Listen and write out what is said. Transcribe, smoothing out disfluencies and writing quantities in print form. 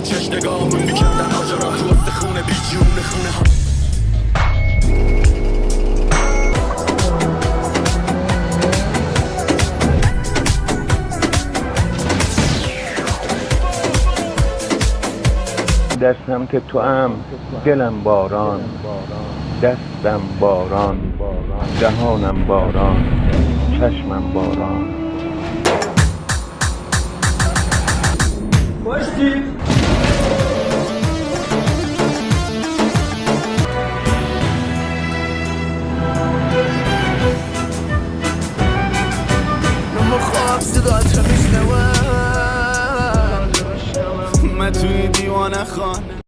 چش نگاهمون میکردن آجارا تو خونه بی جون خونه ها. در سمت تو ام دلم باران، دستم باران، دهانم باران، چشمم باران. باشید